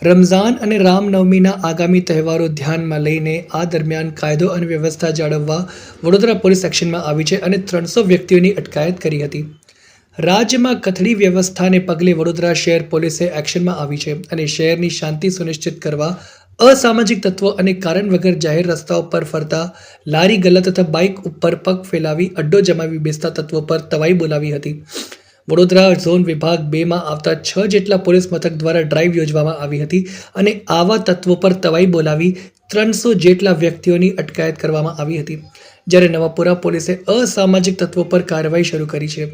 રમઝાન અને રામનવમીના આગામી તહેવારો ધ્યાનમાં લઈને આ દરમિયાન કાયદો અને વ્યવસ્થા જાળવવા વડોદરા પોલીસ એક્શનમાં આવી છે અને 300 વ્યક્તિઓની અટકાયત કરી હતી. રાજ્યમાં કથળી વ્યવસ્થાને પગલે વડોદરા શહેર પોલીસે એક્શનમાં આવી છે અને શહેરની શાંતિ સુનિશ્ચિત કરવા અસામાજિક તત્વો અને કારણ વગર જાહેર રસ્તાઓ પર ફરતા લારી ગલ્લા તથા બાઇક ઉપર પગ ફેલાવી અડ્ડો જમાવી બેસતા તત્વો પર તવાઈ બોલાવી હતી. વડોદરા ઝોન વિભાગ 2માં આવતા 6 જેટલા પોલીસ મથક દ્વારા ડ્રાઈવ યોજવામાં આવી હતી અને આવા તત્વો પર તવાઈ બોલાવી 300 જેટલા વ્યક્તિઓની અટકાયત કરવામાં આવી હતી. જ્યારે નવાપુરા પોલીસે અસામાજિક તત્વો પર કાર્યવાહી શરૂ કરી છે.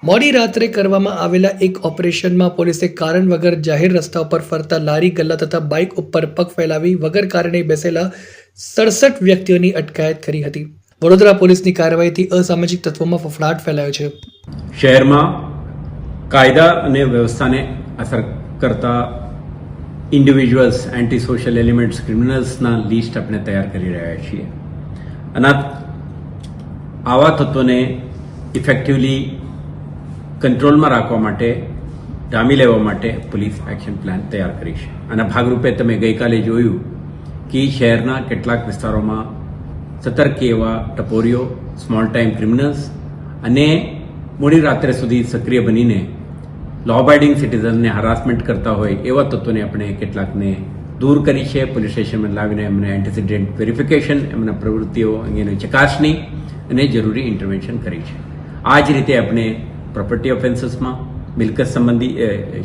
મોડી રાત્રે કરવામાં આવેલા એક ઓપરેશનમાં પોલીસે કારણ વગર જાહેર રસ્તાઓ પર ફરતા લારી ગલ્લા તથા બાઇક ઉપર પગ ફેલાવી વગર કારણે બેસેલા 67 વ્યક્તિઓની અટકાયત કરી હતી. વડોદરા પોલીસની કાર્યવાહીથી અસામાજિક તત્વોમાં ફફડાટ ફેલાયો છે. શહેરમાં કાયદા અને વ્યવસ્થાને અસર કરતા ઇન્ડિવિજ્યુઅલ્સ, એન્ટી સોશિયલ એલિમેન્ટ્સ, ક્રિમિનલ્સના લિસ્ટ આપણે તૈયાર કરી રહ્યા છીએ. અને આવા તત્વોને ઇફેક્ટિવલી કંટ્રોલમાં રાખવા માટે, ડામી લેવા માટે પોલીસ એક્શન પ્લાન તૈયાર કરી છે. આના ભાગરૂપે તમે ગઈકાલે જોયું કે શહેરના કેટલાક વિસ્તારોમાં સતર્ક એવા ટપોરીઓ, સ્મોલ ટાઈમ ક્રિમિનલ્સ અને મોડી રાત્રે સુધી સક્રિય બનીને લો અબાઇડિંગ સિટીઝનને હરાસમેન્ટ કરતા હોય એવા તત્વોને આપણે કેટલાકને દૂર કરી છે. પોલીસ સ્ટેશનમાં લાવીને એમને એન્ટિસિડન્ટ વેરિફિકેશન, એમના પ્રવૃત્તિઓ અંગેની ચકાસણી અને જરૂરી ઇન્ટરવેન્શન કરી છે. આ જ રીતે આપણે પ્રોપર્ટી ઓફેન્સીસમાં, મિલકત સંબંધી,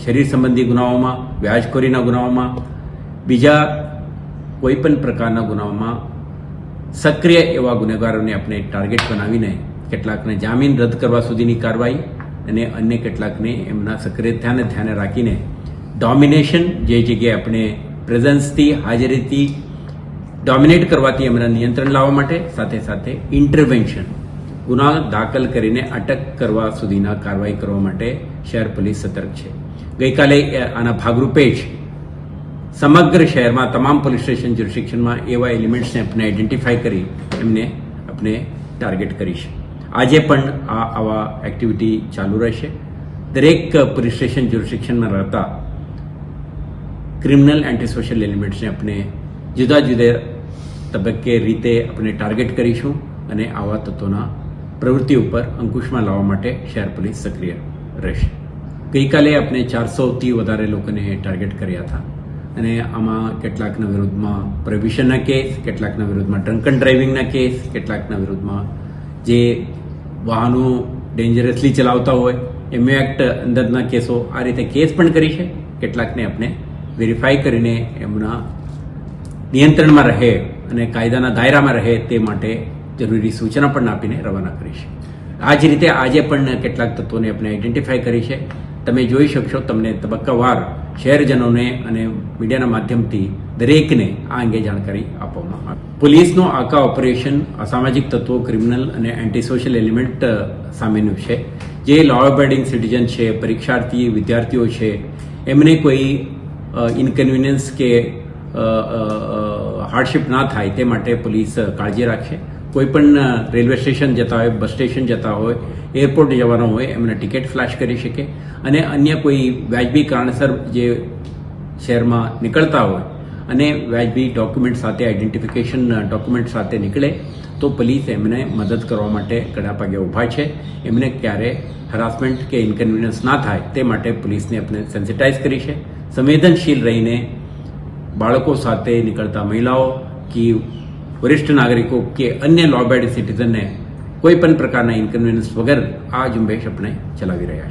શરીર સંબંધી ગુનાઓમાં, વ્યાજખોરીના ગુનાઓમાં, બીજા કોઈ પણ પ્રકારના ગુનાઓમાં સક્રિય એવા ગુનેગારોને આપણે ટાર્ગેટ બનાવીને કેટલાકને જામીન રદ કરવા સુધીની કાર્યવાહી અને અન્ય કેટલાકને એમના સક્રિયતાને ધ્યાને રાખીને ડોમિનેશન, જે જગ્યાએ આપણે પ્રેઝન્સથી, હાજરીથી ડોમિનેટ કરવાથી એમના નિયંત્રણ લાવવા માટે, સાથે સાથે ઇન્ટરવેન્શન, ગુના દાખલ કરીને અટક કરવા સુધીના કાર્યવાહી કરવા માટે શહેર પોલીસ સતર્ક છે. ગઈકાલે આના ભાગરૂપે જ સમગ્ર શહેરમાં તમામ પોલીસ સ્ટેશન જ્યુરિસ્ડિક્શનમાં એવા એલિમેન્ટ્સને આપણે આઈડેન્ટિફાઈ કરી એમને આપણે ટાર્ગેટ કરી છે. આજે પણ આવા એક્ટિવિટી ચાલુ રહેશે. દરેક પોલીસ સ્ટેશન જ્યુરિસ્ડિક્શનમાં રહેતા ક્રિમિનલ એન્ટી સોશિયલ એલિમેન્ટ્સને આપણે જુદા જુદા તબક્કે રીતે આપણે ટાર્ગેટ કરીશું અને આવા તત્વોના પ્રવૃત્તિ ઉપર અંકુશમાં લાવવા માટે શહેર પોલીસ સક્રિય રહેશે. ગઈકાલે આપણે 400થી વધારે લોકોને ટાર્ગેટ કર્યા હતા અને આમાં કેટલાકના વિરુદ્ધમાં પ્રોહિબિશનના કેસ, કેટલાકના વિરુદ્ધમાં ડ્રંકન ડ્રાઇવિંગના કેસ, કેટલાકના વિરુદ્ધમાં જે વાહનો ડેન્જરસલી ચલાવતા હોય એમએ એક્ટ અંદરના કેસો, આ રીતે કેસ પણ કરી છે. કેટલાકને આપણે વેરીફાઈ કરીને એમના નિયંત્રણમાં રહે અને કાયદાના દાયરામાં રહે તે માટે જરૂરી સૂચના પણ આપીને રવાના કરી છે. આ જ રીતે આજે પણ કેટલાક તત્વોને આપણે આઈડેન્ટિફાઈ કરી છે. તમે જોઈ શકશો, તમને તબક્કાવાર શહેરજનોને અને મીડિયાના માધ્યમથી દરેકને આ અંગે જાણકારી આપવામાં આવે. પોલીસનો આખા ઓપરેશન અસામાજિક તત્વો, ક્રિમિનલ અને એન્ટી સોશિયલ એલિમેન્ટ સામેનું છે. જે લો અબાઇડિંગ સિટીઝન છે, પરીક્ષાર્થી, વિદ્યાર્થીઓ છે, એમને કોઈ ઇનકન્વિનિયન્સ કે હાર્ડશિપ ના થાય તે માટે પોલીસ કાળજી રાખશે. કોઈ પણ રેલવે સ્ટેશન જતા હોય, બસ સ્ટેશન જતા હોય, એરપોર્ટ જવાનો હોય, એમને ટિકિટ ફ્લેશ કરી શકે અને અન્ય કોઈ વ્યાજબી કારણસર જે શહેરમાં નીકળતા હોય અને વ્યાજબી ડોક્યુમેન્ટ સાથે, આઈડેન્ટિફિકેશન ડોક્યુમેન્ટ સાથે નીકળે તો પોલીસ એમને મદદ કરવા માટે ઘણા પગે ઊભા છે. એમને ક્યારે હરાસમેન્ટ કે ઇન્કન્વિનિયન્સ ના થાય તે માટે પોલીસને આપણે સેન્સિટાઇઝ કરી છે. સંવેદનશીલ રહીને બાળકો સાથે નીકળતા મહિલાઓ કે વરિષ્ઠ નાગરિકો કે અન્ય લો અબાઇડિંગ સિટીઝનને કોઈ પણ પ્રકારના ઇન્કન્વિનિયન્સ વગર આ ઝુંબેશ આપણે ચલાવી રહ્યા છીએ.